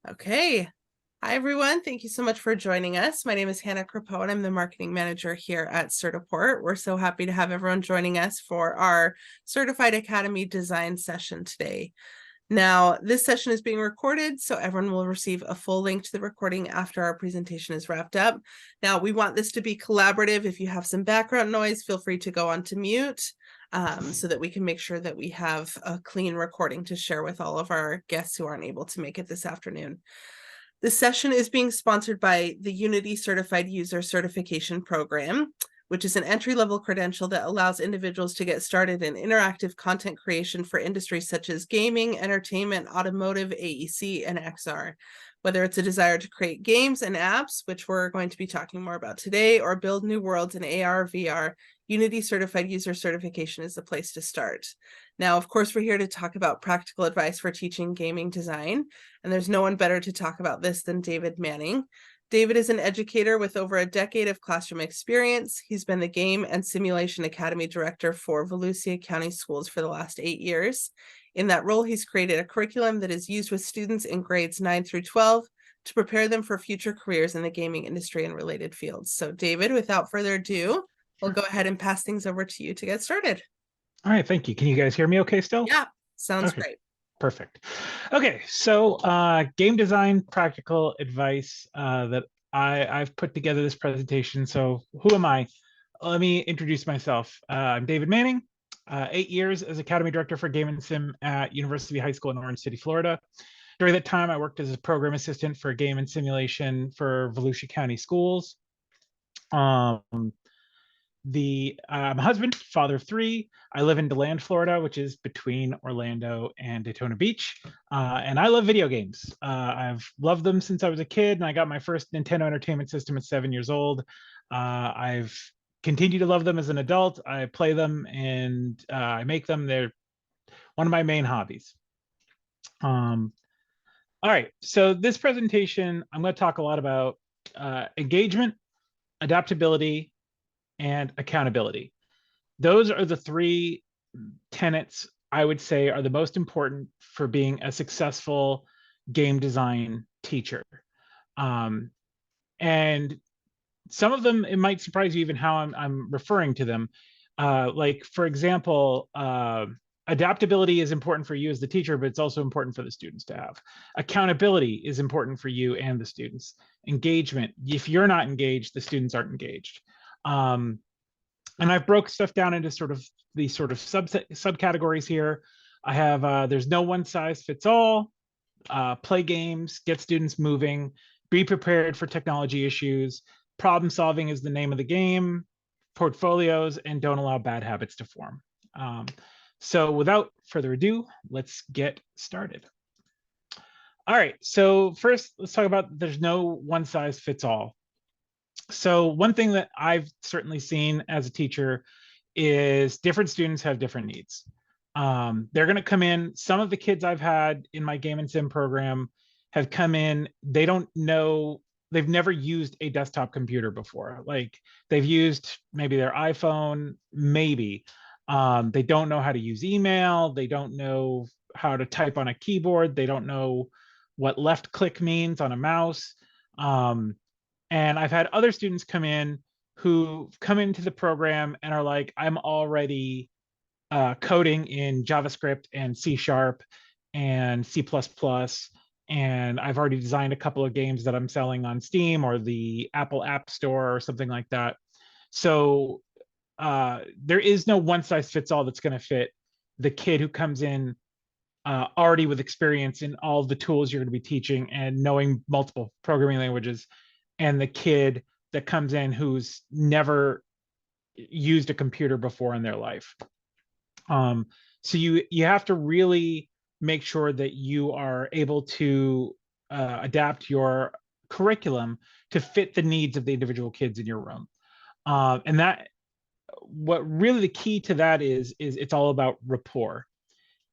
Okay. Hi, everyone. Thank you so much for joining us. My name is Hannah Crapo, and I'm the marketing manager here at Certiport. We're so happy to have everyone joining us for our Certified Academy Design session today. Now, this session is being recorded, so everyone will receive a full link to the recording after our presentation is wrapped up. Now, we want this to be collaborative. If you have some background noise, feel free to go on to mute so that we can make sure that we have a clean recording to share with all of our guests who aren't able to make it this afternoon. This session is being sponsored by the Unity Certified User Certification Program, which is an entry-level credential that allows individuals to get started in interactive content creation for industries such as gaming, entertainment, automotive, AEC, and XR. Whether it's a desire to create games and apps, which we're going to be talking more about today, or build new worlds in AR, VR, Unity Certified User Certification is the place to start. Now, of course, we're here to talk about practical advice for teaching gaming design, and there's no one better to talk about this than David Manning. David is an educator with over a decade of classroom experience. He's been the Game and Simulation Academy Director for Volusia County Schools for the last 8 years. In that role, he's created a curriculum that is used with students in grades 9 through 12 to prepare them for future careers in the gaming industry and related fields. So David, without further ado, we'll go ahead and pass things over to you to get started. All right, thank you. Can you guys hear me okay still? Yeah, sounds Okay, great. perfect. Okay, so game design practical advice that I've put together this presentation. So who am I? Let me introduce myself. I'm David Manning, 8 years as Academy Director for Game and Sim at University High School in Orange City, Florida. During that time, I worked as a program assistant for game and simulation for Volusia County Schools. I'm a husband, father of 3. I live in DeLand, Florida, which is between Orlando and Daytona Beach. And I love video games. I've loved them since I was a kid, and I got my first Nintendo Entertainment System at 7 years old. I've continued to love them as an adult. I play them and I make them. They're one of my main hobbies. All right, so this presentation, I'm going to talk a lot about engagement, adaptability, and accountability. Those are the 3 tenets I would say are the most important for being a successful game design teacher. And some of them, it might surprise you even how I'm referring to them. Like, for example, adaptability is important for you as the teacher, but it's also important for the students to have. Accountability is important for you and the students. Engagement, if you're not engaged, the students aren't engaged. And I've broke stuff down into sort of these sort of subcategories here. I have there's no one size fits all. Play games, get students moving, be prepared for technology issues. Problem solving is the name of the game. Portfolios, and don't allow bad habits to form. So without further ado, let's get started. All right, so first let's talk about there's no one size fits all. So one thing that I've certainly seen as a teacher is different students have different needs. They're going to come in. Some of the kids I've had in my game and sim program have come in. They don't know, they've never used a desktop computer before. Like, they've used maybe their iPhone, maybe. They don't know how to use email. They don't know how to type on a keyboard. They don't know what left click means on a mouse. And I've had other students come in who come into the program and are like, I'm already coding in JavaScript and C# and C++, and I've already designed a couple of games that I'm selling on Steam or the Apple App Store or something like that. So there is no one size fits all that's going to fit the kid who comes in already with experience in all the tools you're going to be teaching and knowing multiple programming languages, and the kid that comes in who's never used a computer before in their life. So you have to really make sure that you are able to adapt your curriculum to fit the needs of the individual kids in your room. And that, what really the key to that is it's all about rapport.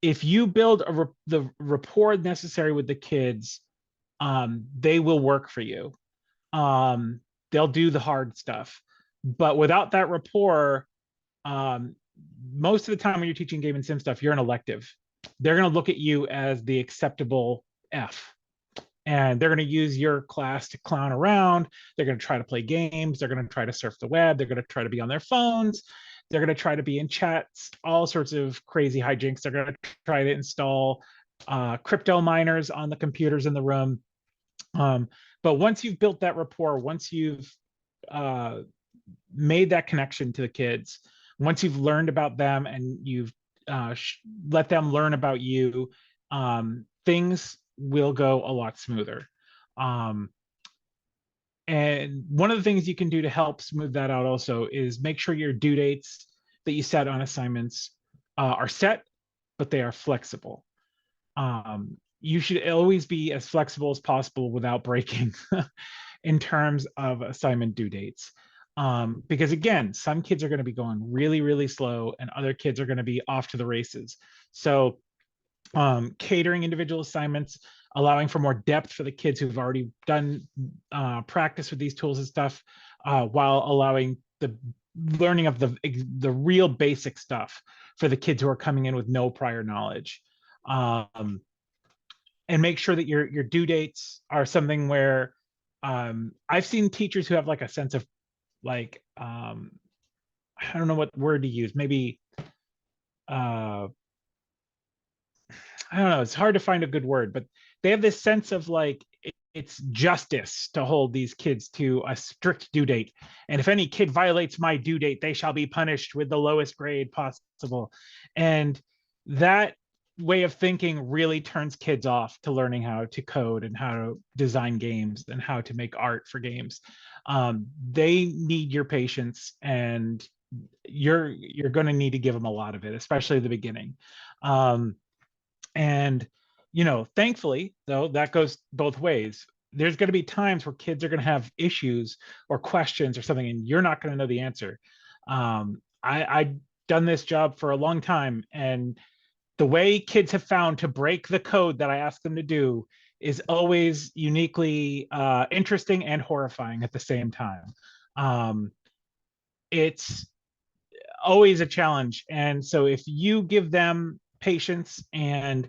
If you build the rapport necessary with the kids, they will work for you. They'll do the hard stuff, but without that rapport, most of the time when you're teaching game and sim stuff, you're an elective. They're going to look at you as the acceptable F. and they're going to use your class to clown around. They're going to try to play games. They're going to try to surf the web. They're going to try to be on their phones. They're going to try to be in chats, all sorts of crazy hijinks. They're going to try to install crypto miners on the computers in the room. But once you've built that rapport, once you've uh, made that connection to the kids, once you've learned about them and you've let them learn about you, things will go a lot smoother. And one of the things you can do to help smooth that out also is make sure your due dates that you set on assignments are set, but they are flexible. You should always be as flexible as possible without breaking in terms of assignment due dates. Because again, some kids are going to be going really, really slow and other kids are going to be off to the races. So catering individual assignments, allowing for more depth for the kids who've already done practice with these tools and stuff, while allowing the learning of the real basic stuff for the kids who are coming in with no prior knowledge. And make sure that your due dates are something where I've seen teachers who have like a sense of like I don't know what word to use, maybe I don't know, it's hard to find a good word, but they have this sense of like it's justice to hold these kids to a strict due date. And if any kid violates my due date, they shall be punished with the lowest grade possible. And that way of thinking really turns kids off to learning how to code and how to design games and how to make art for games. They need your patience, and you're going to need to give them a lot of it, especially at the beginning. And thankfully, though, that goes both ways. There's going to be times where kids are going to have issues or questions or something, and you're not going to know the answer. I've done this job for a long time, and the way kids have found to break the code that I ask them to do is always uniquely interesting and horrifying at the same time. It's always a challenge. And so if you give them patience and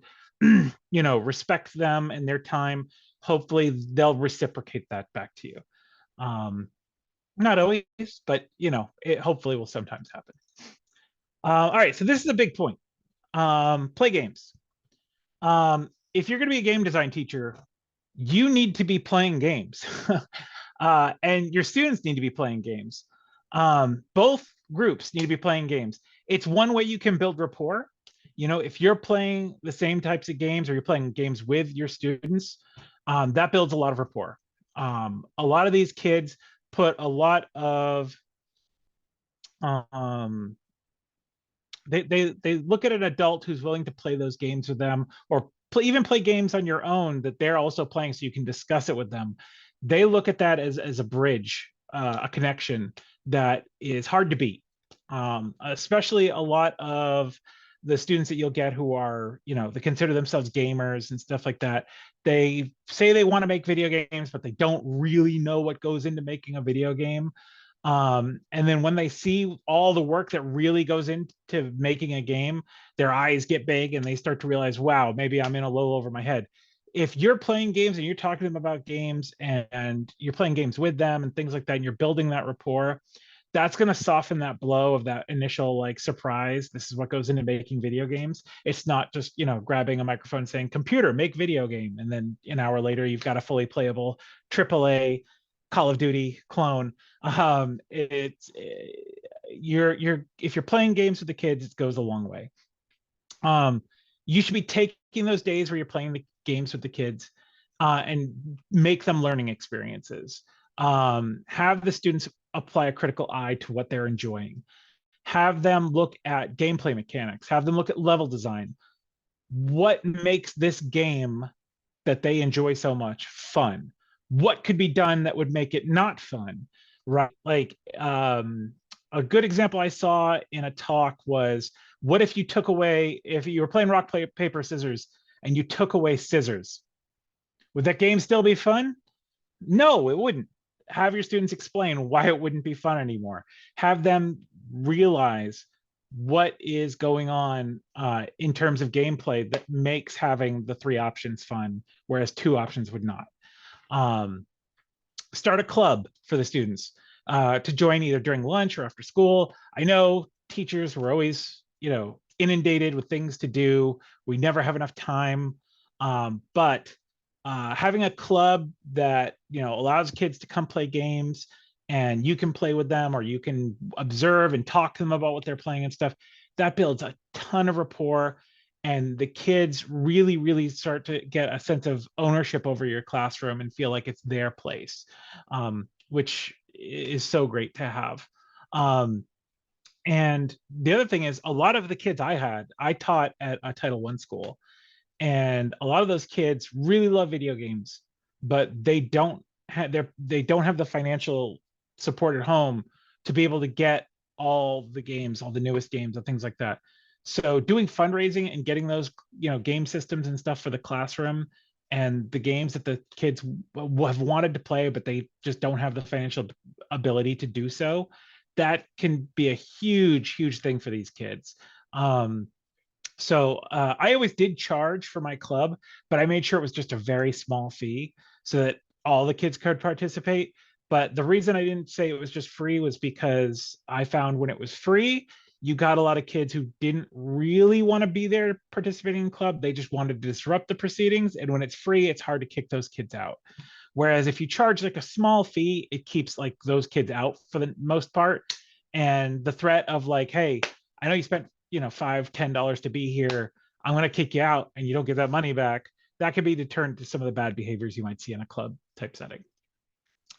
respect them and their time, hopefully they'll reciprocate that back to you. Not always, but it hopefully will sometimes happen. All right, so this is a big point. Play games. If you're going to be a game design teacher, you need to be playing games. And your students need to be playing games. Both groups need to be playing games. It's one way you can build rapport. If you're playing the same types of games or you're playing games with your students, that builds a lot of rapport. A lot of these kids put a lot of they look at an adult who's willing to play those games with them, or even play games on your own that they're also playing so you can discuss it with them. They look at that as a bridge, a connection that is hard to beat. Especially a lot of the students that you'll get who are, they consider themselves gamers and stuff like that. They say they want to make video games, but they don't really know what goes into making a video game. And then when they see all the work that really goes into making a game, their eyes get big and they start to realize, wow, maybe I'm in a little over my head. If you're playing games and you're talking to them about games and you're playing games with them and things like that, and you're building that rapport, that's going to soften that blow of that initial like surprise. This is what goes into making video games. It's not just, grabbing a microphone and saying, computer, make video game. And then an hour later, you've got a fully playable AAA Call of Duty clone. It's if you're playing games with the kids, it goes a long way. You should be taking those days where you're playing the games with the kids and make them learning experiences. Have the students apply a critical eye to what they're enjoying. Have them look at gameplay mechanics. Have them look at level design. What makes this game that they enjoy so much fun? What could be done that would make it not fun? Right? Like a good example I saw in a talk was, what if you were playing rock, paper, scissors, and you took away scissors? Would that game still be fun? No, it wouldn't. Have your students explain why it wouldn't be fun anymore. Have them realize what is going on in terms of gameplay that makes having the three options fun, whereas two options would not. Um, Start a club for the students to join either during lunch or after school. I know teachers were always, inundated with things to do. We never have enough time. But having a club that, allows kids to come play games and you can play with them or you can observe and talk to them about what they're playing and stuff, that builds a ton of rapport, and the kids really really start to get a sense of ownership over your classroom and feel like it's their place, which is so great to have. And the other thing is, a lot of the kids I taught at a Title I school, and a lot of those kids really love video games, but they don't have the financial support at home to be able to get all the games, all the newest games and things like that. So doing fundraising and getting those, game systems and stuff for the classroom and the games that the kids have wanted to play but they just don't have the financial ability to do so, that can be a huge huge thing for these kids. So I always did charge for my club, but I made sure it was just a very small fee so that all the kids could participate. But the reason I didn't say it was just free was because I found when it was free, you got a lot of kids who didn't really want to be there participating in the club. They just wanted to disrupt the proceedings. And when it's free, it's hard to kick those kids out. Whereas if you charge like a small fee, it keeps like those kids out for the most part. And the threat of like, hey, I know you spent, $5, $10 to be here. I'm going to kick you out and you don't get that money back. That could be deterrent to some of the bad behaviors you might see in a club type setting.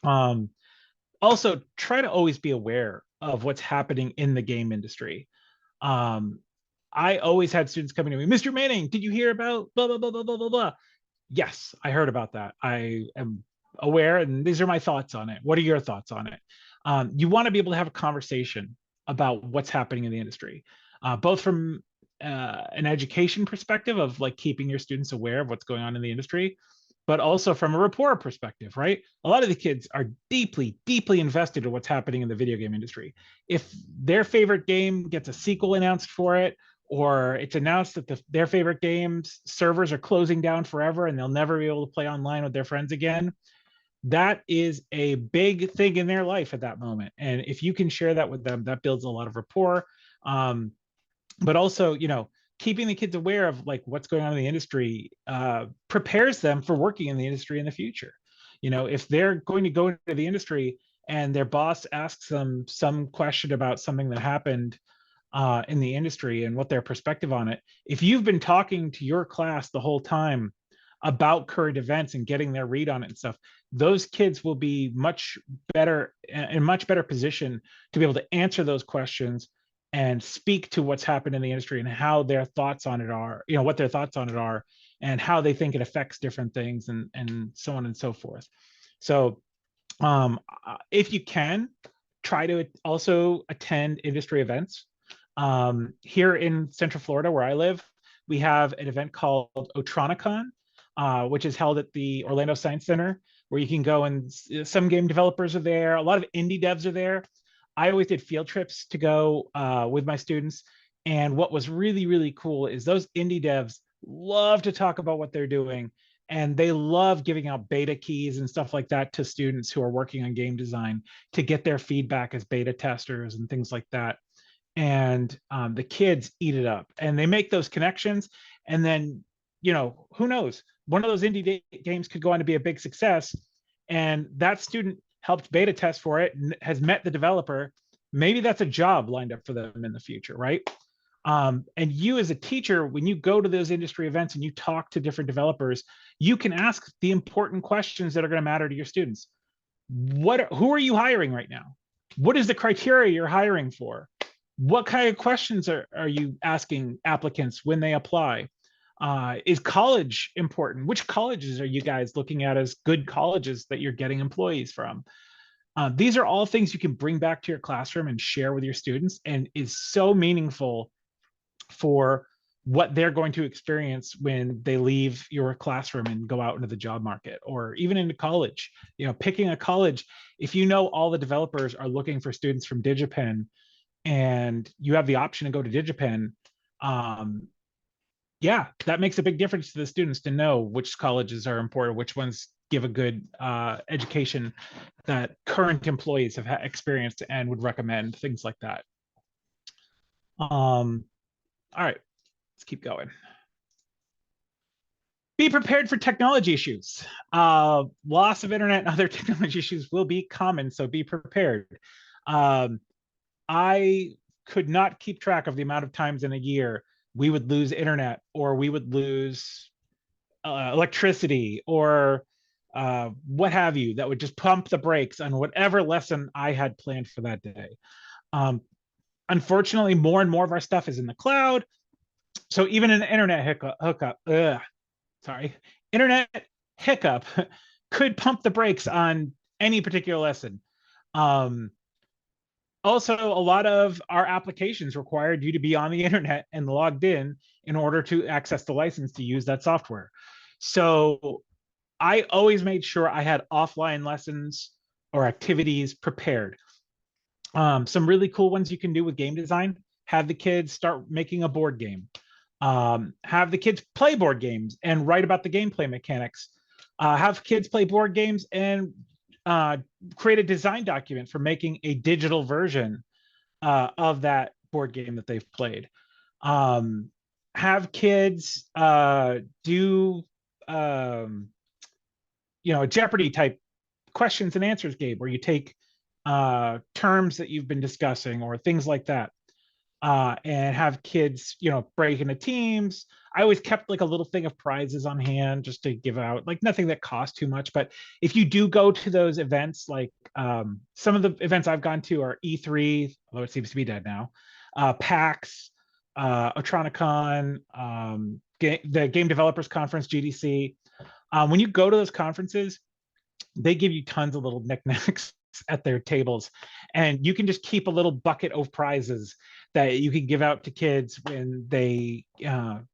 Um, Also, try to always be aware of what's happening in the game industry. Um, I always had students coming to me, Mr. Manning, did you hear about blah, blah, blah, blah, blah, blah, blah? Yes, I heard about that. I am aware, and these are my thoughts on it. What are your thoughts on it? You want to be able to have a conversation about what's happening in the industry, both from an education perspective of like keeping your students aware of what's going on in the industry, but also from a rapport perspective, right? A lot of the kids are deeply, deeply invested in what's happening in the video game industry. If their favorite game gets a sequel announced for it, or it's announced that their favorite games servers are closing down forever and they'll never be able to play online with their friends again, that is a big thing in their life at that moment. And if you can share that with them, that builds a lot of rapport. But also, keeping the kids aware of like what's going on in the industry prepares them for working in the industry in the future. If they're going to go into the industry and their boss asks them some question about something that happened in the industry and what their perspective on it, if you've been talking to your class the whole time about current events and getting their read on it and stuff, those kids will be much better in much better position to be able to answer those questions and speak to what's happened in the industry and how their thoughts on it are, what their thoughts on it are and how they think it affects different things and so on and so forth. So if you can, try to also attend industry events. Here in Central Florida, where I live, we have an event called Otronicon, which is held at the Orlando Science Center, where you can go and some game developers are there. A lot of indie devs are there. I always did field trips to go with my students. And what was really, really cool is those indie devs love to talk about what they're doing. And they love giving out beta keys and stuff like that to students who are working on game design to get their feedback as beta testers and things like that. And the kids eat it up and they make those connections. And then, who knows? One of those indie games could go on to be a big success. And that student helped beta test for it and has met the developer. Maybe that's a job lined up for them in the future, right? And you as a teacher, when you go to those industry events and you talk to different developers, you can ask the important questions that are going to matter to your students. Who are you hiring right now? What is the criteria you're hiring for? What kind of questions are you asking applicants when they apply? Is college important? Which colleges are you guys looking at as good colleges that you're getting employees from? These are all things you can bring back to your classroom and share with your students, and is so meaningful for what they're going to experience when they leave your classroom and go out into the job market or even into college. Picking a college, if all the developers are looking for students from DigiPen, and you have the option to go to DigiPen, um, yeah, that makes a big difference to the students to know which colleges are important, which ones give a good education that current employees have experienced and would recommend, things like that. All right, let's keep going. Be prepared for technology issues. Loss of internet and other technology issues will be common, so be prepared. Um, I could not keep track of the amount of times in a year we would lose internet, or we would lose electricity, or what have you, that would just pump the brakes on whatever lesson I had planned for that day. Um, Unfortunately, more and more of our stuff is in the cloud. So even an internet internet hiccup could pump the brakes on any particular lesson. Um, Also, a lot of our applications required you to be on the internet and logged in order to access the license to use that software. So I always made sure I had offline lessons or activities prepared. Some really cool ones you can do with game design: have the kids start making a board game, have the kids play board games and write about the gameplay mechanics, have kids play board games and uh, create a design document for making a digital version of that board game that they've played. Um, have kids do a Jeopardy type questions and answers game where you take terms that you've been discussing or things like that, and have kids, break into teams. I always kept like a little thing of prizes on hand just to give out, like nothing that cost too much. But if you do go to those events, like some of the events I've gone to are E3, although it seems to be dead now, PAX, Otronicon, the Game Developers Conference, GDC. When you go to those conferences, they give you tons of little knickknacks at their tables, and you can just keep a little bucket of prizes that you can give out to kids when they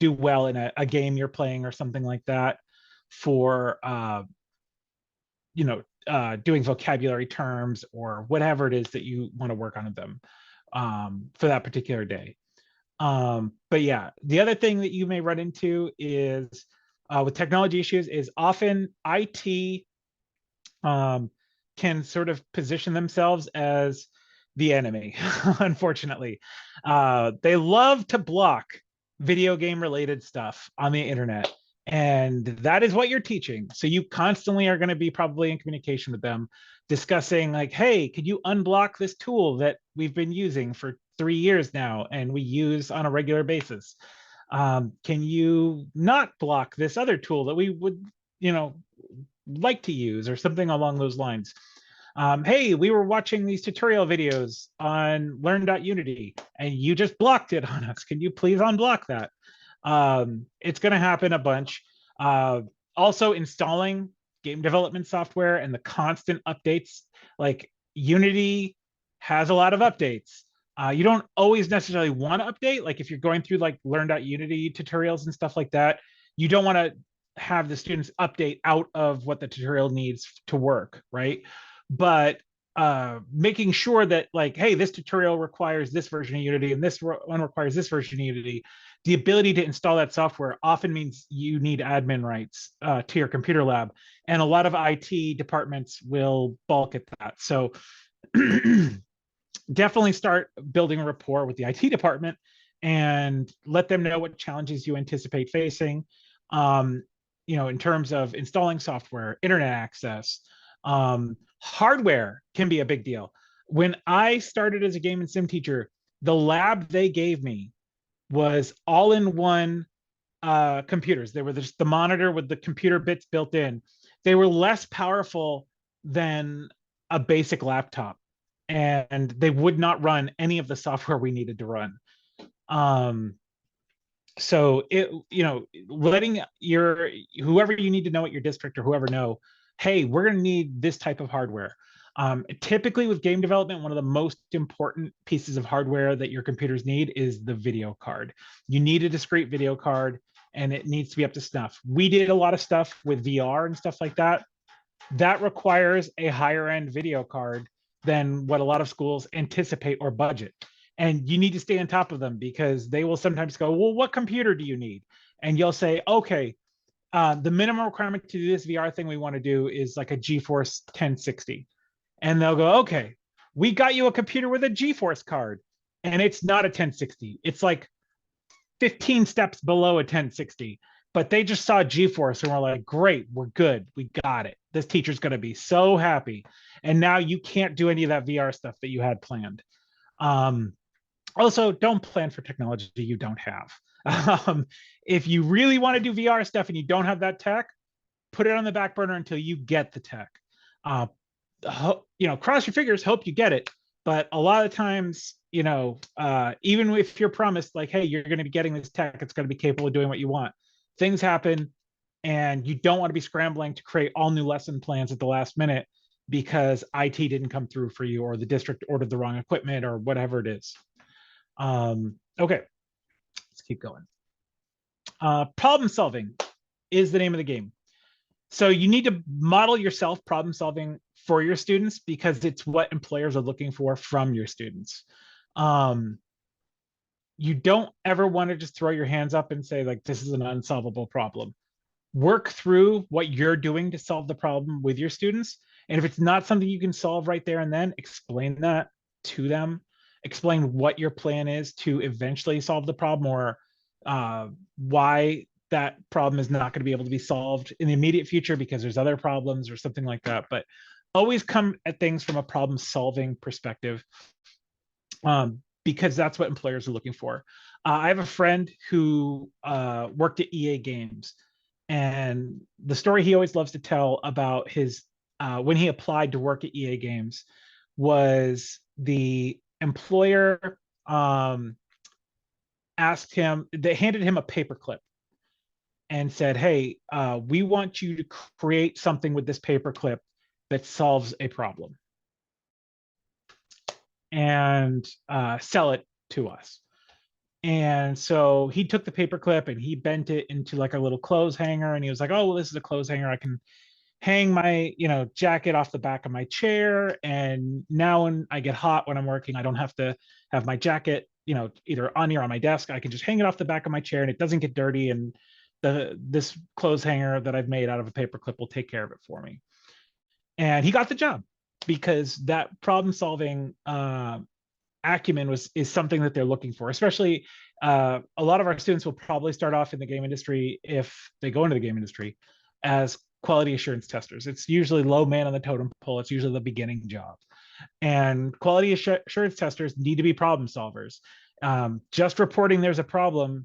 do well in a game you're playing or something like that, for doing vocabulary terms or whatever it is that you want to work on them for that particular day. But yeah, the other thing that you may run into is with technology issues is often IT can sort of position themselves as the enemy, unfortunately. They love to block video game related stuff on the internet. And that is what you're teaching. So you constantly are going to be probably in communication with them, discussing like, hey, could you unblock this tool that we've been using for 3 years now and we use on a regular basis? Can you not block this other tool that we would, like to use, or something along those lines? Hey, we were watching these tutorial videos on learn.unity and you just blocked it on us. Can you please unblock that? It's going to happen a bunch. Also, installing game development software and the constant updates, like Unity has a lot of updates. You don't always necessarily want to update. Like if you're going through like learn.unity tutorials and stuff like that, you don't want to have the students update out of what the tutorial needs to work, right? But making sure that like, hey, this tutorial requires this version of Unity and this one requires this version of Unity. The ability to install that software often means you need admin rights to your computer lab, and a lot of IT departments will balk at that. So definitely start building a rapport with the IT department and let them know what challenges you anticipate facing. In terms of installing software, internet access, hardware can be a big deal. When I started as a game and sim teacher, the lab they gave me was all-in-one computers. They were just the monitor with the computer bits built in. They were less powerful than a basic laptop, and they would not run any of the software we needed to run. So letting your whoever you need to know at your district or whoever know, hey, we're going to need this type of hardware. Typically with game development, one of the most important pieces of hardware that your computers need is the video card. You need a discrete video card and it needs to be up to snuff. We did a lot of stuff with VR and stuff like that. That requires a higher end video card than what a lot of schools anticipate or budget. And you need to stay on top of them because they will sometimes go, well, what computer do you need? And you'll say, okay, the minimum requirement to do this VR thing we want to do is like a GeForce 1060. And they'll go, okay, we got you a computer with a GeForce card. And it's not a 1060. It's like 15 steps below a 1060. But they just saw GeForce and were like, great, we're good. We got it. This teacher's going to be so happy. And now you can't do any of that VR stuff that you had planned. Um, Also, don't plan for technology you don't have. If you really want to do VR stuff and you don't have that tech, put it on the back burner until you get the tech. Uh, Cross your fingers, hope you get it. But a lot of times, even if you're promised, like, hey, you're going to be getting this tech, it's going to be capable of doing what you want. Things happen, and you don't want to be scrambling to create all new lesson plans at the last minute because IT didn't come through for you, or the district ordered the wrong equipment, or whatever it is. Okay, let's keep going. Problem solving is the name of the game. So you need to model yourself problem solving for your students because it's what employers are looking for from your students. You don't ever want to just throw your hands up and say, like, this is an unsolvable problem. Work through what you're doing to solve the problem with your students. And if it's not something you can solve right there and then, explain that to them. Explain what your plan is to eventually solve the problem, or why that problem is not going to be able to be solved in the immediate future because there's other problems or something like that. But always come at things from a problem solving perspective, because that's what employers are looking for. I have a friend who worked at EA Games, and the story he always loves to tell about his when he applied to work at EA Games was the employer asked him, they handed him a paperclip and said, hey, we want you to create something with this paperclip that solves a problem and sell it to us. And so he took the paperclip and he bent it into like a little clothes hanger. And he was like, oh, well, this is a clothes hanger. I can hang my, jacket off the back of my chair. And now when I get hot when I'm working, I don't have to have my jacket, either on or on my desk. I can just hang it off the back of my chair and it doesn't get dirty. And this clothes hanger that I've made out of a paperclip will take care of it for me. And he got the job because that problem solving acumen is something that they're looking for. Especially a lot of our students will probably start off in the game industry, if they go into the game industry, as quality assurance testers. It's usually low man on the totem pole. It's usually the beginning job. And quality assurance testers need to be problem solvers. Just reporting there's a problem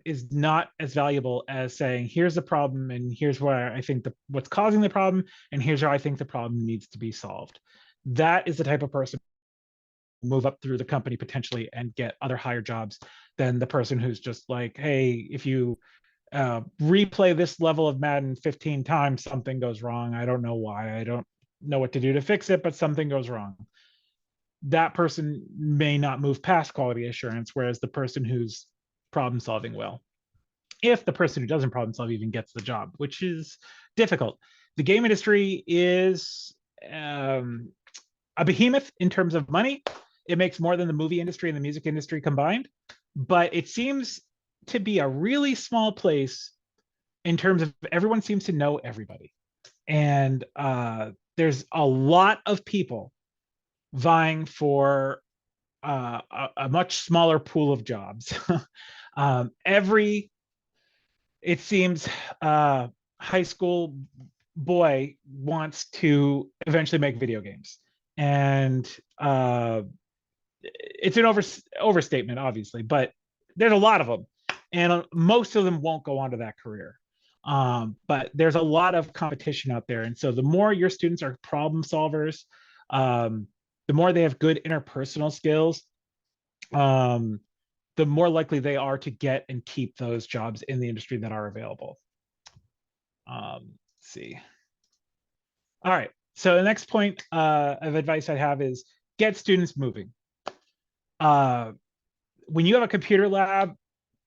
is not as valuable as saying, here's the problem and here's where I think what's causing the problem and here's how I think the problem needs to be solved. That is the type of person who move up through the company potentially and get other higher jobs than the person who's just like, hey, if you replay this level of Madden 15 times, something goes wrong. I don't know why. I don't know what to do to fix it, but something goes wrong. That person may not move past quality assurance, whereas the person who's problem solving will, if the person who doesn't problem solve even gets the job, which is difficult. The game industry is a behemoth in terms of money. It makes more than the movie industry and the music industry combined, but it seems to be a really small place in terms of everyone seems to know everybody. And there's a lot of people vying for a much smaller pool of jobs. It seems, high school boy wants to eventually make video games. And it's an overstatement, obviously, but there's a lot of them. And most of them won't go on to that career. But there's a lot of competition out there. And so the more your students are problem solvers, the more they have good interpersonal skills, the more likely they are to get and keep those jobs in the industry that are available. Let's see. All right. So the next point of advice I have is get students moving. When you have a computer lab,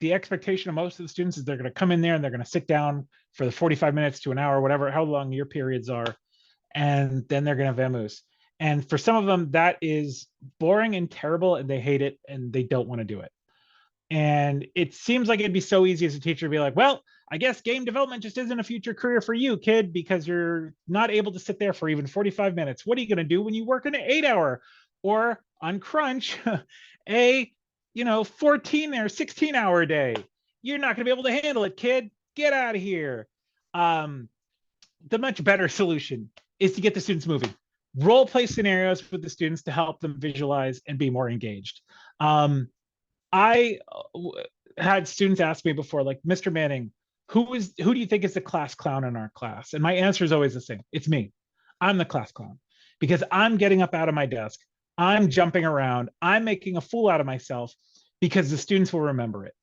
the expectation of most of the students is they're going to come in there and they're going to sit down for the 45 minutes to an hour, whatever, how long your periods are, and then they're going to vamoose. And for some of them, that is boring and terrible, and they hate it and they don't want to do it. And it seems like it'd be so easy as a teacher to be like, well, I guess game development just isn't a future career for you, kid, because you're not able to sit there for even 45 minutes. What are you going to do when you work an 8 hour or on crunch, a 14 or 16-hour day? You're not going to be able to handle it, kid. Get out of here. Um, the much better solution is to get the students moving. Role play scenarios with the students to help them visualize and be more engaged. I had students ask me before, like, Mr. Manning, who do you think is the class clown in our class? And my answer is always the same. It's me. I'm the class clown because I'm getting up out of my desk. I'm jumping around. I'm making a fool out of myself because the students will remember it.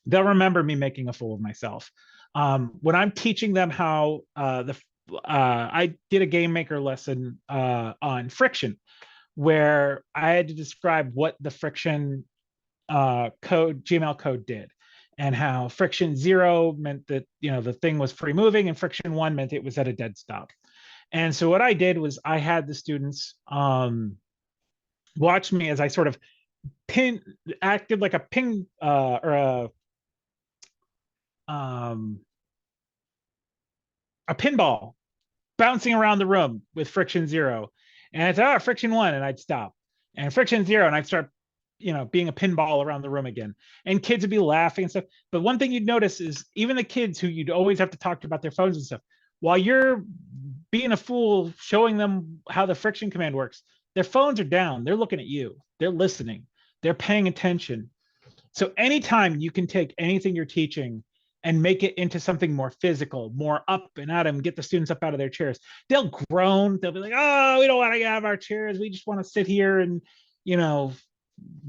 They'll remember me making a fool of myself. When I'm teaching them how I did a game maker lesson on friction, where I had to describe what the friction GML code did, and how friction 0 meant that the thing was free moving, and friction 1 meant it was at a dead stop. And so what I did was I had the students watch me as I sort of acted like a ping a pinball bouncing around the room with friction 0. And it's friction 1, and I'd stop. And friction 0, and I'd start being a pinball around the room again. And kids would be laughing and stuff. But one thing you'd notice is even the kids who you'd always have to talk to about their phones and stuff, while you're being a fool showing them how the friction command works, their phones are down. They're looking at you. They're listening. They're paying attention. So anytime you can take anything you're teaching and make it into something more physical, more up and at them, get the students up out of their chairs, they'll groan. They'll be like, oh, we don't want to get out of our chairs. We just want to sit here and,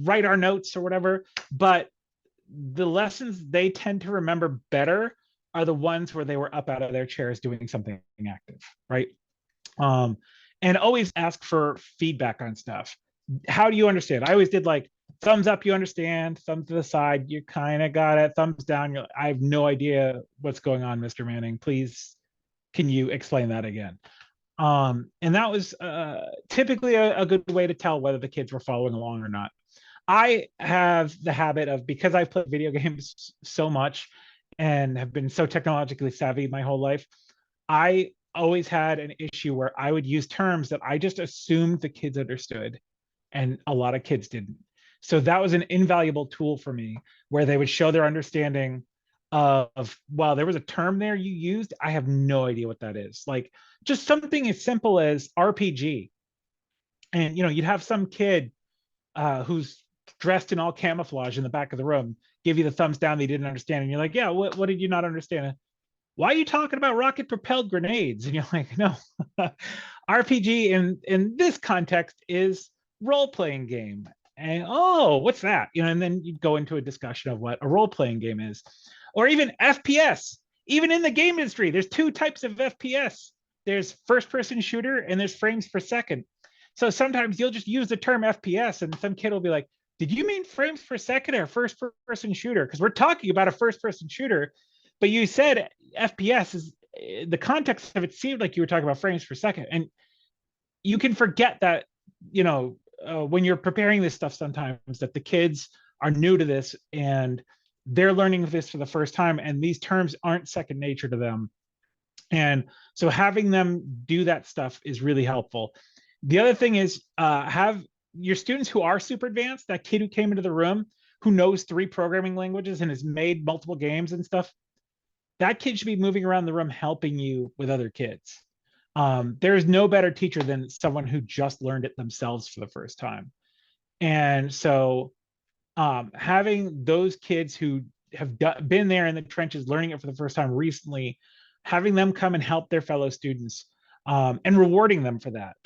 write our notes or whatever. But the lessons they tend to remember better are the ones where they were up out of their chairs doing something active, right? And always ask for feedback on stuff. How do you understand? I always did like thumbs up, you understand, thumbs to the side, you kind of got it, thumbs down, I have no idea what's going on, Mr. Manning. Please, can you explain that again? And that was typically a good way to tell whether the kids were following along or not. I have the habit of, because I've played video games so much and have been so technologically savvy my whole life, I always had an issue where I would use terms that I just assumed the kids understood, and a lot of kids didn't. So that was an invaluable tool for me, where they would show their understanding of, wow, there was a term there you used. I have no idea what that is. Like just something as simple as RPG. And, you'd have some kid who's dressed in all camouflage in the back of the room give you the thumbs down they didn't understand. And you're like, yeah, what did you not understand? Why are you talking about rocket propelled grenades? And you're like, no, RPG in this context is role playing game. And oh, what's that? And then you'd go into a discussion of what a role playing game is, or even FPS. Even in the game industry, there's two types of FPS. There's first person shooter and there's frames per second. So sometimes you'll just use the term FPS and some kid will be like, did you mean frames per second or first person shooter? Because we're talking about a first person shooter, but you said FPS is the context of it seemed like you were talking about frames per second. And you can forget that, when you're preparing this stuff sometimes, that the kids are new to this and they're learning this for the first time, and these terms aren't second nature to them. And so having them do that stuff is really helpful. The other thing is have your students who are super advanced, that kid who came into the room who knows 3 programming languages and has made multiple games and stuff, that kid should be moving around the room helping you with other kids. There's no better teacher than someone who just learned it themselves for the first time. And so having those kids who have been there in the trenches learning it for the first time recently, having them come and help their fellow students and rewarding them for that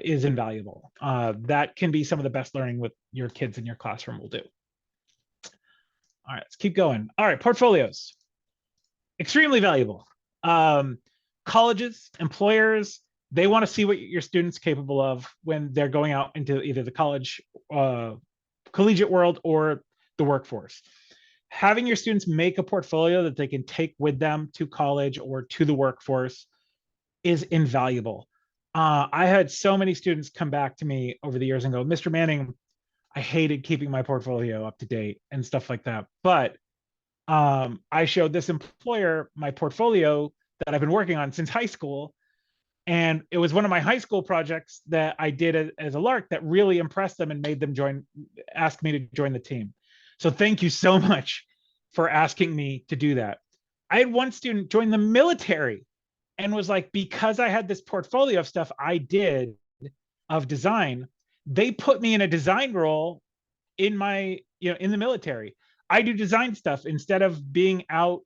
is invaluable. That can be some of the best learning with your kids in your classroom will do. All right, let's keep going. All right, portfolios. Extremely valuable. Colleges, employers, they want to see what your students capable of when they're going out into either the collegiate world or the workforce. Having your students make a portfolio that they can take with them to college or to the workforce is invaluable. I had so many students come back to me over the years and go, Mr. Manning, I hated keeping my portfolio up to date and stuff like that. But I showed this employer my portfolio that I've been working on since high school. And it was one of my high school projects that I did as a lark that really impressed them and made them ask me to join the team. So thank you so much for asking me to do that. I had one student join the military and was like, because I had this portfolio of stuff I did of design, they put me in a design role in in the military. I do design stuff instead of being out,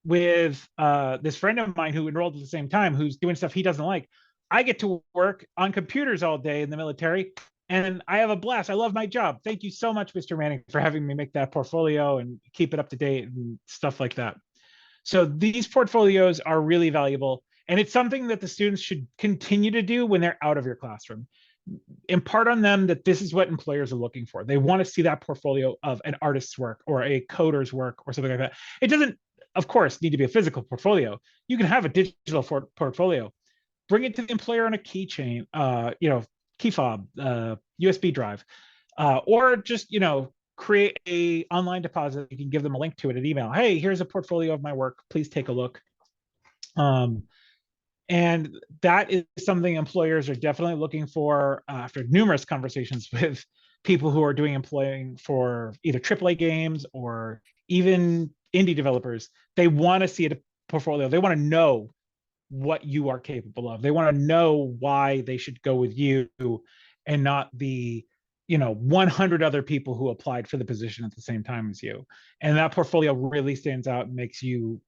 with this friend of mine who enrolled at the same time, who's doing stuff he doesn't like. I get to work on computers all day in the military, and I have a blast. I love my job. Thank you so much, Mr. Manning, for having me make that portfolio and keep it up to date and stuff like that. So these portfolios are really valuable, and it's something that the students should continue to do when they're out of your classroom. Impart on them that this is what employers are looking for. They want to see that portfolio of an artist's work or a coder's work or something like that. It doesn't, of course, need to be a physical portfolio. You can have a digital portfolio. Bring it to the employer on a keychain, key fob, USB drive, or just create a online deposit. You can give them a link to it, an email. Hey, here's a portfolio of my work. Please take a look. And that is something employers are definitely looking for after numerous conversations with people who are doing employing for either AAA games or even indie developers. They want to see a portfolio. They want to know what you are capable of. They want to know why they should go with you and not the 100 other people who applied for the position at the same time as you. And that portfolio really stands out and makes you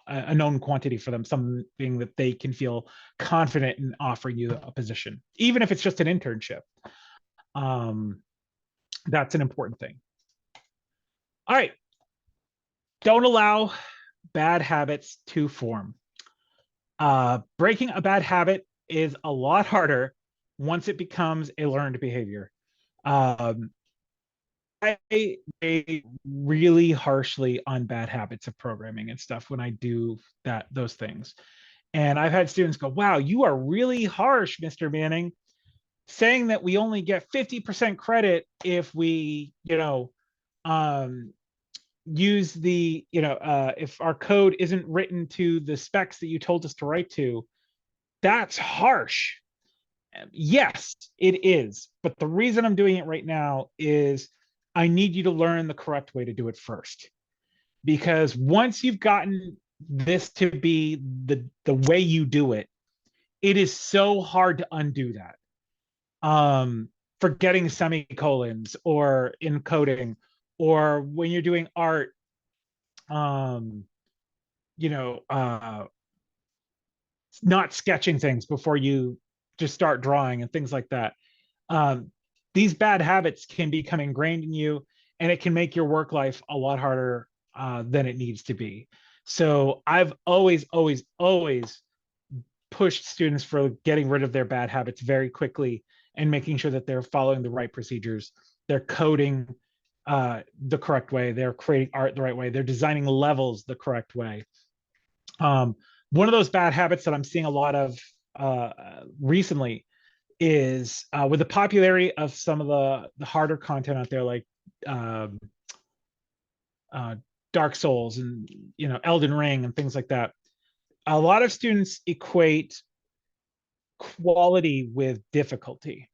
a known quantity for them, something that they can feel confident in offering you a position, even if it's just an internship. That's an important thing. All right. Don't allow bad habits to form. Breaking a bad habit is a lot harder once it becomes a learned behavior. I really harshly on bad habits of programming and stuff when I do those things. And I've had students go, wow, you are really harsh, Mr. Manning, saying that we only get 50% credit if we, use if our code isn't written to the specs that you told us to write to. That's harsh. Yes, it is. But the reason I'm doing it right now is I need you to learn the correct way to do it first. Because once you've gotten this to be the way you do it, it is so hard to undo that. Forgetting semicolons or encoding, or when you're doing art, you know, not sketching things before you just start drawing and things like that. These bad habits can become ingrained in you, and it can make your work life a lot harder than it needs to be. So I've always pushed students for getting rid of their bad habits very quickly and making sure that they're following the right procedures. They're coding the correct way. They're creating art the right way. They're designing levels the correct way. One of those bad habits that I'm seeing a lot of recently is with the popularity of some of the harder content out there, like Dark Souls and Elden Ring and things like that. A lot of students equate quality with difficulty,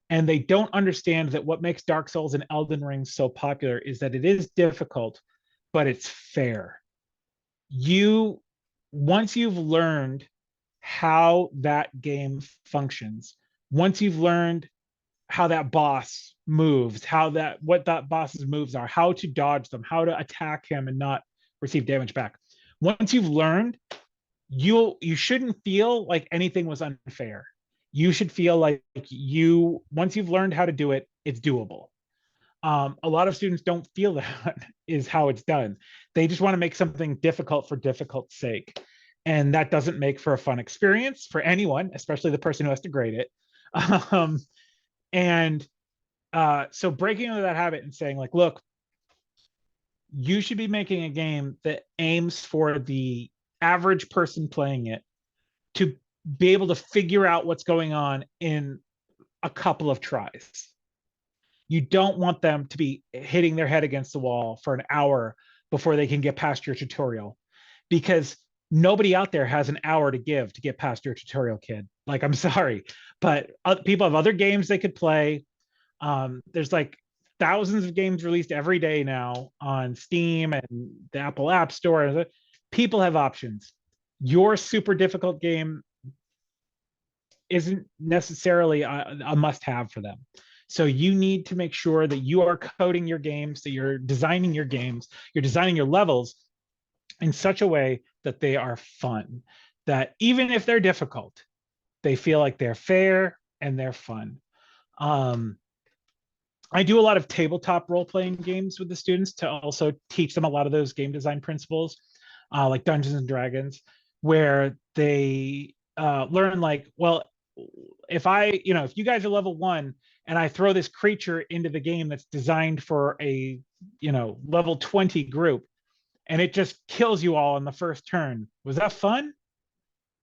and they don't understand that what makes Dark Souls and Elden Ring so popular is that it is difficult, but it's fair. Once you've learned how that game functions, once you've learned how that boss moves, what that boss's moves are, how to dodge them, how to attack him and not receive damage back. Once you've learned, you shouldn't feel like anything was unfair. You should feel like once you've learned how to do it, it's doable. A lot of students don't feel that is how it's done. They just want to make something difficult for difficult's sake. And that doesn't make for a fun experience for anyone, especially the person who has to grade it. So breaking into that habit and saying like, look, you should be making a game that aims for the average person playing it to be able to figure out what's going on in a couple of tries. You don't want them to be hitting their head against the wall for an hour before they can get past your tutorial, because nobody out there has an hour to give to get past your tutorial, kid. Like, I'm sorry, but people have other games they could play. There's like thousands of games released every day now on Steam and the Apple App Store. People have options. Your super difficult game isn't necessarily a must-have for them. So you need to make sure that you are coding your games, that you're designing your games, you're designing your levels in such a way that they are fun, that even if they're difficult, they feel like they're fair and they're fun. I do a lot of tabletop role-playing games with the students to also teach them a lot of those game design principles, like Dungeons and Dragons, where they learn like, well, if if you guys are level 1 and I throw this creature into the game that's designed for a, level 20 group, and it just kills you all in the first turn, was that fun?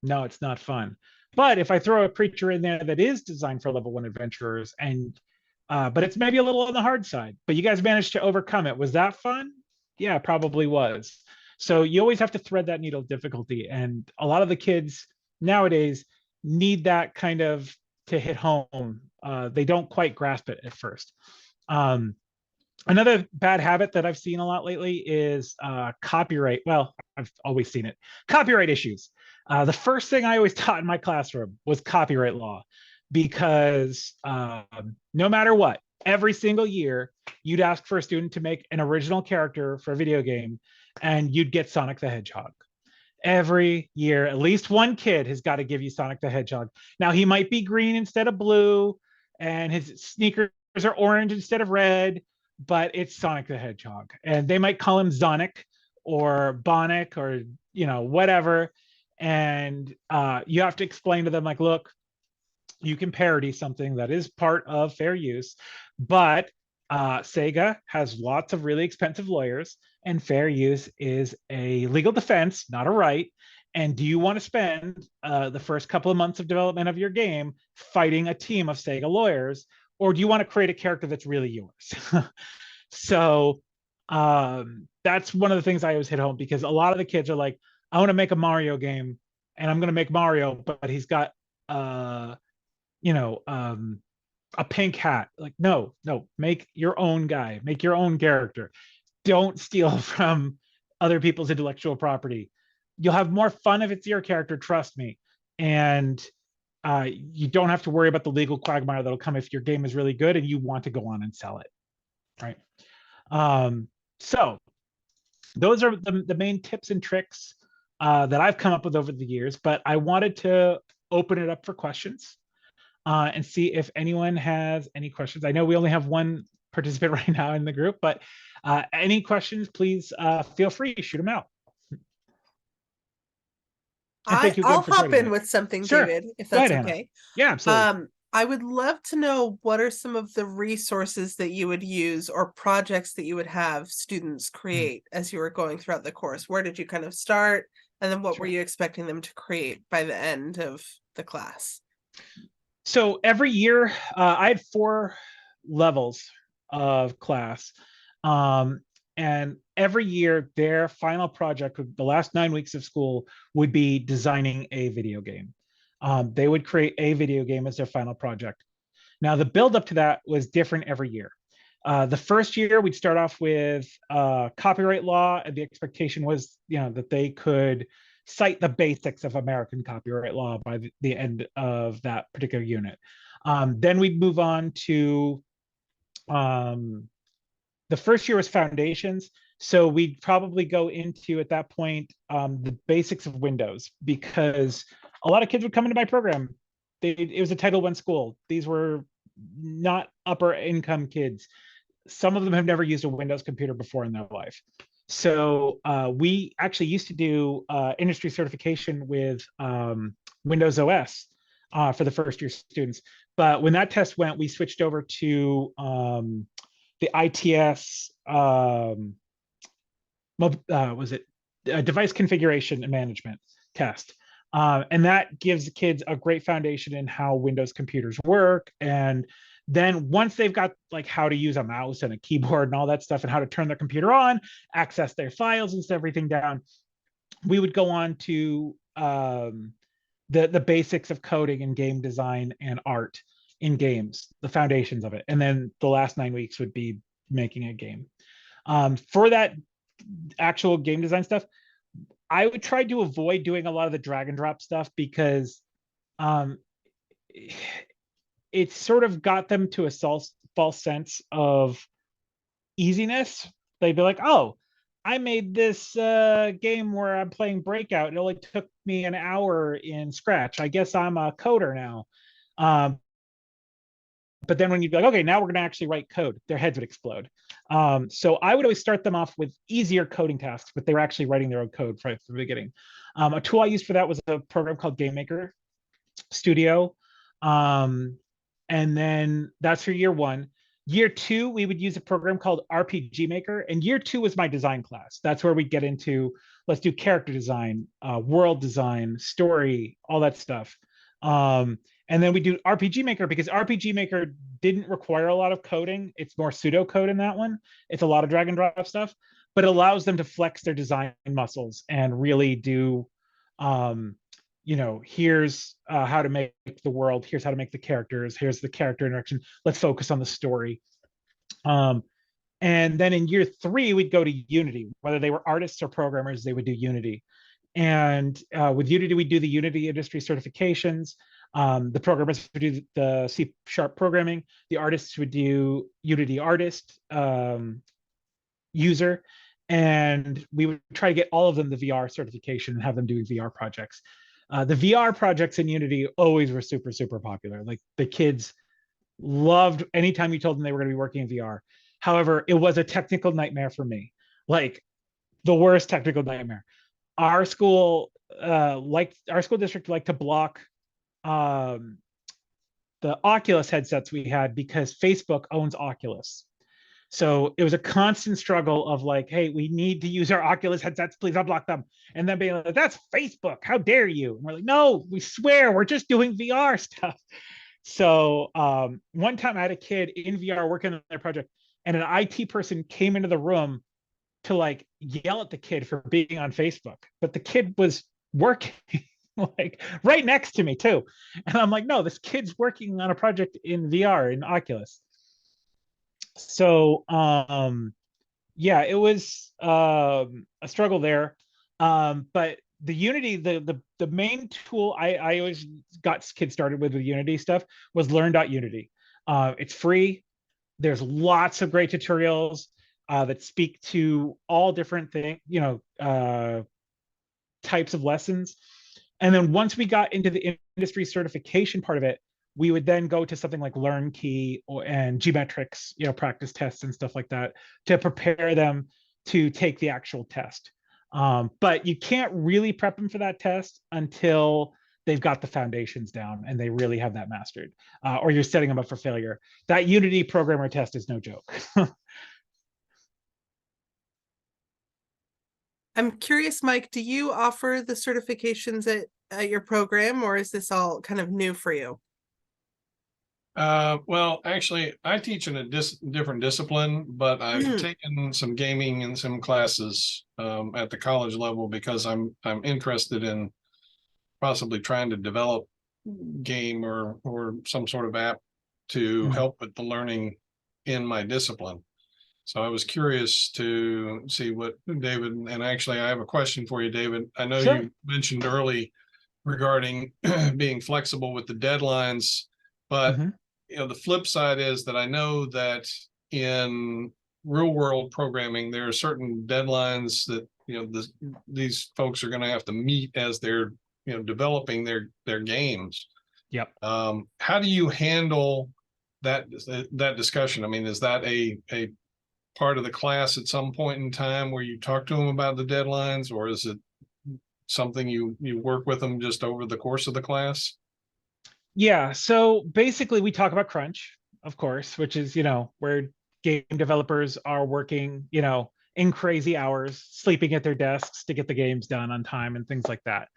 No, it's not fun. But if I throw a creature in there that is designed for level 1 adventurers, and but it's maybe a little on the hard side, but you guys managed to overcome it, was that fun? Yeah, probably was. So you always have to thread that needle of difficulty, and a lot of the kids nowadays need that kind of to hit home. They don't quite grasp it at first. Another bad habit that I've seen a lot lately is copyright. Well, I've always seen it. Copyright issues. The first thing I always taught in my classroom was copyright law, because no matter what, every single year, you'd ask for a student to make an original character for a video game, and you'd get Sonic the Hedgehog. Every year, at least one kid has got to give you Sonic the Hedgehog. Now, he might be green instead of blue, and his sneakers are orange instead of red, but it's Sonic the Hedgehog. And they might call him Zonic or Bonic or, whatever. And you have to explain to them, like, look, you can parody something that is part of fair use, but Sega has lots of really expensive lawyers, and fair use is a legal defense, not a right. And do you want to spend the first couple of months of development of your game fighting a team of Sega lawyers, or do you want to create a character that's really yours? So that's one of the things I always hit home, because a lot of the kids are like, I want to make a Mario game, and I'm going to make Mario, but he's got a pink hat. Like, no, make your own guy, make your own character. Don't steal from other people's intellectual property. You'll have more fun if it's your character, trust me. And you don't have to worry about the legal quagmire that'll come if your game is really good and you want to go on and sell it, right? So those are the main tips and tricks that I've come up with over the years, but I wanted to open it up for questions and see if anyone has any questions. I know we only have one participant right now in the group, but any questions, please feel free to shoot them out. And thank you again I'll for hop joining in me. with something, Sure. David, if Go ahead, that's Hannah. okay. Yeah, absolutely. I would love to know, what are some of the resources that you would use or projects that you would have students create as you were going throughout the course? Where did you kind of start? And then what were you expecting them to create by the end of the class? So every year, I had 4 levels of class. And every year, their final project, the last 9 weeks of school, would be designing a video game. They would create a video game as their final project. Now, the build up to that was different every year. The first year, we'd start off with copyright law, and the expectation was, that they could cite the basics of American copyright law by the end of that particular unit. Then we'd move on to the first year was foundations. So we'd probably go into, at that point, the basics of Windows, because a lot of kids would come into my program. It was a Title I school. These were not upper income kids. Some of them have never used a Windows computer before in their life. So we actually used to do industry certification with Windows OS for the first year students. But when that test went, we switched over to the ITS, was it device configuration and management test. And that gives the kids a great foundation in how Windows computers work. And then once they've got like how to use a mouse and a keyboard and all that stuff and how to turn their computer on, access their files and set everything down, we would go on to the basics of coding and game design and art in games, the foundations of it. And then the last 9 weeks would be making a game. For that actual game design stuff, I would try to avoid doing a lot of the drag and drop stuff because um, it sort of got them to a false sense of easiness. They'd be like, oh, I made this game where I'm playing Breakout. It only took me an hour in Scratch. I guess I'm a coder now. But then when you'd be like, okay, now we're going to actually write code, their heads would explode. So I would always start them off with easier coding tasks, but they were actually writing their own code right from the beginning. A tool I used for that was a program called Game Maker Studio. And then that's for year 1. Year 2, we would use a program called RPG Maker. And year 2 was my design class. That's where we get into, let's do character design, world design, story, all that stuff. And then we do RPG Maker because RPG Maker didn't require a lot of coding. It's more pseudocode in that one. It's a lot of drag and drop stuff, but it allows them to flex their design muscles and really do, here's how to make the world. Here's how to make the characters. Here's the character interaction. Let's focus on the story. And then in year 3, we'd go to Unity. Whether they were artists or programmers, they would do Unity. And with Unity, we do the Unity industry certifications. The programmers would do the C# programming. The artists would do Unity artist user. And we would try to get all of them the VR certification and have them doing VR projects. The VR projects in Unity always were super, super popular. Like the kids loved anytime you told them they were going to be working in VR. However, it was a technical nightmare for me. Like the worst technical nightmare. Our school district liked to block the Oculus headsets we had because Facebook owns Oculus. So it was a constant struggle of like, hey, we need to use our Oculus headsets, please unblock them. And then being like, that's Facebook, how dare you? And we're like, no, we swear, we're just doing VR stuff. So one time I had a kid in VR working on their project, and an IT person came into the room to like yell at the kid for being on Facebook, but the kid was working like right next to me too. And I'm like, no, this kid's working on a project in VR in Oculus. So yeah, it was a struggle there. But the Unity, the main tool I always got kids started with Unity stuff was learn.unity. It's free. There's lots of great tutorials that speak to all different things, types of lessons. And then once we got into the industry certification part of it, we would then go to something like LearnKey and Gmetrics, practice tests and stuff like that to prepare them to take the actual test. But you can't really prep them for that test until they've got the foundations down and they really have that mastered, or you're setting them up for failure. That Unity programmer test is no joke. I'm curious, Mike, do you offer the certifications at your program, or is this all kind of new for you? Well, actually, I teach in a different discipline, but I've taken some gaming and some classes at the college level because I'm interested in possibly trying to develop game or some sort of app to help with the learning in my discipline. So I was curious to see what David, and actually I have a question for you, David. I know Sure. you mentioned early regarding being flexible with the deadlines, but the flip side is that I know that in real world programming, there are certain deadlines that, these folks are going to have to meet as they're, developing their games. Yep. How do you handle that discussion? I mean, is that a part of the class at some point in time where you talk to them about the deadlines, or is it something you work with them just over the course of the class? Yeah, so basically we talk about crunch, of course, which is, where game developers are working, in crazy hours, sleeping at their desks to get the games done on time and things like that.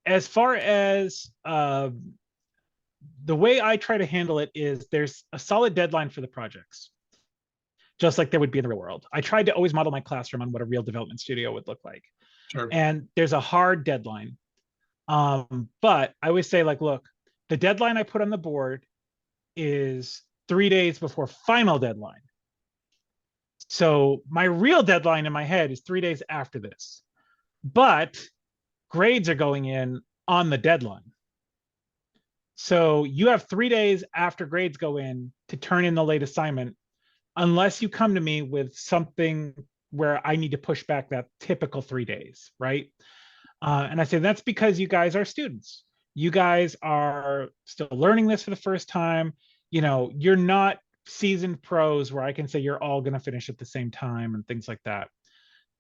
As far as the way I try to handle it is there's a solid deadline for the projects, just like there would be in the real world. I tried to always model my classroom on what a real development studio would look like. Sure. And there's a hard deadline. But I always say, like, look, the deadline I put on the board is 3 days before final deadline. So my real deadline in my head is 3 days after this. But grades are going in on the deadline. So you have 3 days after grades go in to turn in the late assignment, unless you come to me with something where I need to push back that typical 3 days, right? And I say, that's because you guys are students. You guys are still learning this for the first time. You know, you're not seasoned pros where I can say you're all going to finish at the same time and things like that.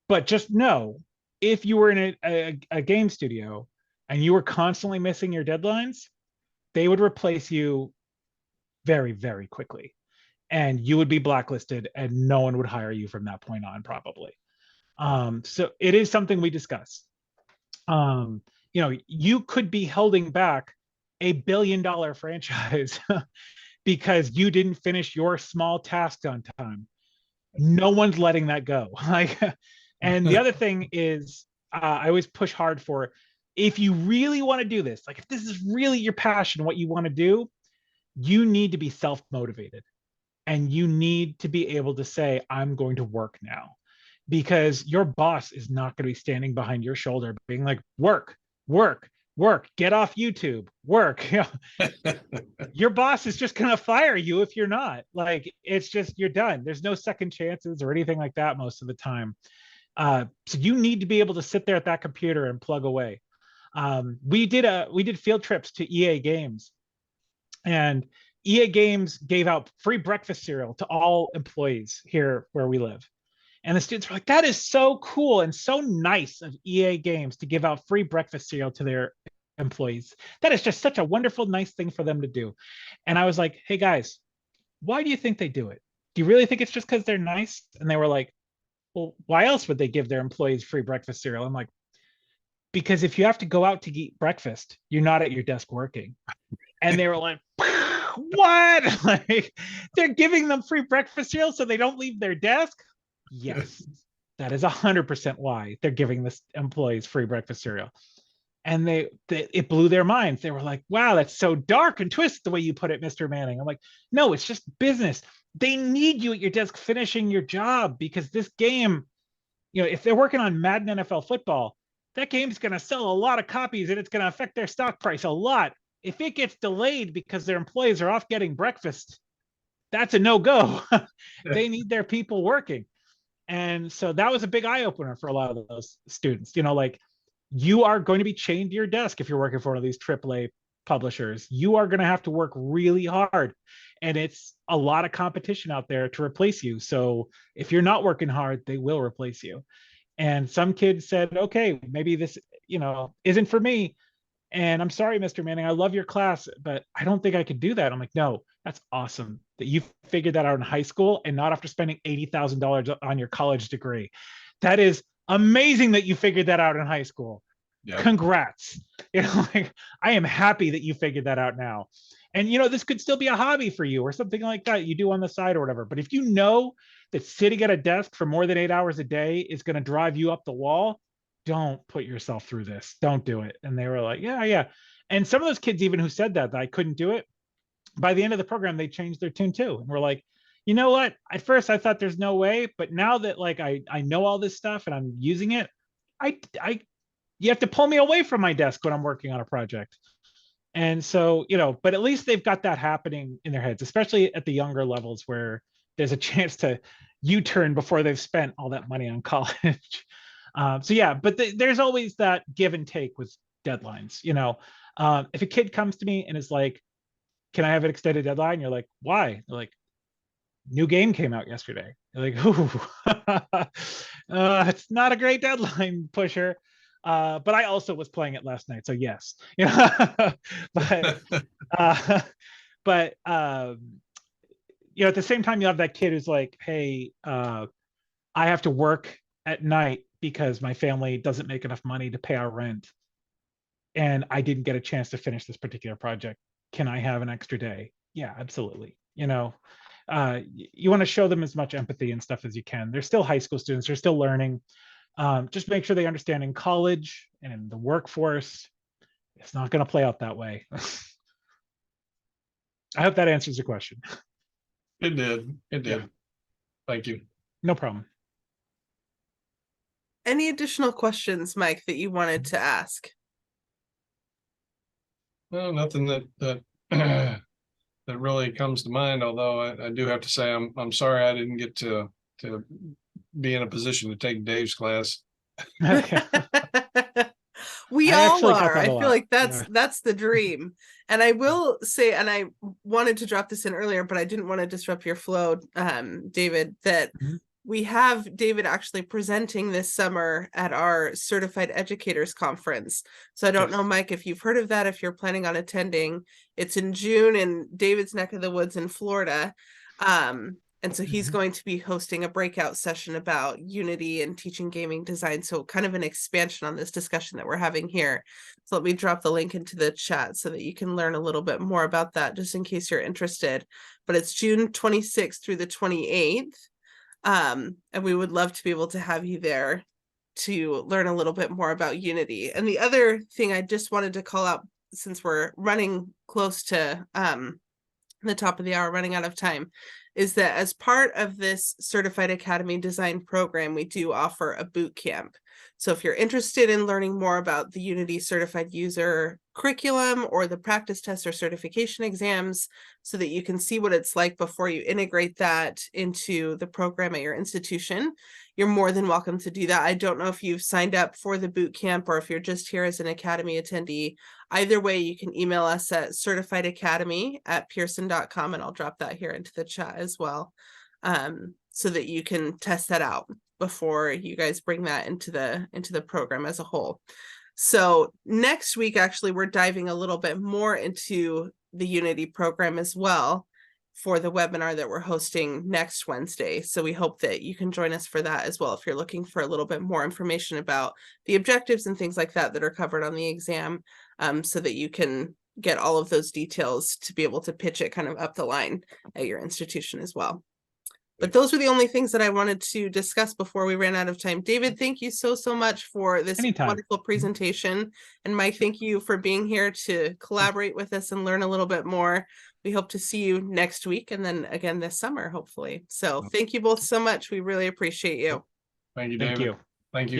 But just know, if you were in a game studio and you were constantly missing your deadlines, they would replace you very, very quickly. And you would be blacklisted and no one would hire you from that point on, probably. So it is something we discuss. You know, you could be holding back $1 billion franchise because you didn't finish your small task on time. No one's letting that go. Like, and the other thing is, I always push hard for, if you really want to do this, like if this is really your passion, what you want to do, you need to be self-motivated and you need to be able to say, I'm going to work now, because your boss is not going to be standing behind your shoulder being like, work, work, work, get off YouTube, work. You know, your boss is just going to fire you if you're not. Like, it's just, you're done. There's no second chances or anything like that most of the time. So you need to be able to sit there at that computer and plug away. We did field trips to EA Games, and EA Games gave out free breakfast cereal to all employees here where we live. And the students were like, that is so cool and so nice of EA Games to give out free breakfast cereal to their employees. That is just such a wonderful, nice thing for them to do. And I was like, hey guys, why do you think they do it? Do you really think it's just because they're nice? And they were like, well, why else would they give their employees free breakfast cereal? I'm like, because if you have to go out to eat breakfast, you're not at your desk working. And they were like, what? Like, they're giving them free breakfast cereal so they don't leave their desk? Yes, that is 100% why they're giving this employees free breakfast cereal. And it blew their minds. They were like, wow, that's so dark and twisted the way you put it, Mr. Manning. I'm like, no, it's just business. They need you at your desk finishing your job, because this game, you know, if they're working on Madden NFL football, that game's going to sell a lot of copies and it's going to affect their stock price a lot. If it gets delayed because their employees are off getting breakfast, that's a no-go. They need their people working. And so that was a big eye-opener for a lot of those students. You know, like, you are going to be chained to your desk if you're working for one of these AAA publishers. You are going to have to work really hard. And it's a lot of competition out there to replace you. So if you're not working hard, they will replace you. And some kids said, okay, maybe this, you know, isn't for me. And I'm sorry, Mr. Manning, I love your class, but I don't think I could do that. I'm like, no, that's awesome that you figured that out in high school and not after spending $80,000 on your college degree. That is amazing that you figured that out in high school. Yep. Congrats. You know, like, I am happy that you figured that out now. And, you know, this could still be a hobby for you or something like that you do on the side or whatever. But if you know that sitting at a desk for more than 8 hours a day is going to drive you up the wall, don't put yourself through this. Don't do it. And they were like, yeah, yeah. And some of those kids, even who said that I couldn't do it, by the end of the program, they changed their tune too. And we're like, you know what? At first I thought there's no way, but now that, like, I know all this stuff and I'm using it, you have to pull me away from my desk when I'm working on a project. And so, you know, but at least they've got that happening in their heads, especially at the younger levels where there's a chance to U-turn before they've spent all that money on college. So yeah, but there's always that give and take with deadlines. You know, if a kid comes to me and is like, can I have an extended deadline? You're like, why? They're like, new game came out yesterday. You're like, ooh, it's not a great deadline pusher. But I also was playing it last night, so yes. You know, but you know, at the same time, you have that kid who's like, hey, I have to work at night because my family doesn't make enough money to pay our rent. And I didn't get a chance to finish this particular project. Can I have an extra day? Yeah, absolutely. You want to show them as much empathy and stuff as you can. They're still high school students. They're still learning. Just make sure they understand in college and in the workforce, it's not going to play out that way. I hope that answers the question. It did. It did. Yeah. Thank you. No problem. Any additional questions, Mike, that you wanted to ask? Well, nothing that that really comes to mind. Although I do have to say I'm sorry I didn't get to be in a position to take Dave's class. Okay. We I all actually got are. that I a feel lot. like Yeah. that's the dream. And I will say, and I wanted to drop this in earlier, but I didn't want to disrupt your flow, David, that Mhm. we have David actually presenting this summer at our Certified Educators Conference. So I don't know, Yes. Mike, if you've heard of that, if you're planning on attending. It's in June in David's neck of the woods in Florida. And so he's Mhm. going to be hosting a breakout session about Unity and teaching gaming design. So kind of an expansion on this discussion that we're having here. So let me drop the link into the chat so that you can learn a little bit more about that, just in case you're interested. But it's June 26th through the 28th. And we would love to be able to have you there to learn a little bit more about Unity. And the other thing I just wanted to call out, since we're running close to the top of the hour, running out of time, is that as part of this Certified Academy Design program, we do offer a boot camp. So if you're interested in learning more about the Unity Certified User curriculum or the practice test or certification exams, so that you can see what it's like before you integrate that into the program at your institution, you're more than welcome to do that. I don't know if you've signed up for the boot camp or if you're just here as an Academy attendee. Either way, you can email us at certifiedacademy@pearson.com, and I'll drop that here into the chat as well, so that you can test that out before you guys bring that into the program as a whole. So next week, actually, we're diving a little bit more into the Unity program as well for the webinar that we're hosting next Wednesday. So we hope that you can join us for that as well if you're looking for a little bit more information about the objectives and things like that that are covered on the exam, so that you can get all of those details to be able to pitch it kind of up the line at your institution as well. But those were the only things that I wanted to discuss before we ran out of time. David, thank you so much for this Anytime. wonderful presentation. And Mike, thank you for being here to collaborate with us and learn a little bit more. We hope to see you next week and then again this summer, hopefully. So thank you both so much. We really appreciate you. Thank you, Thank David. you. Thank you.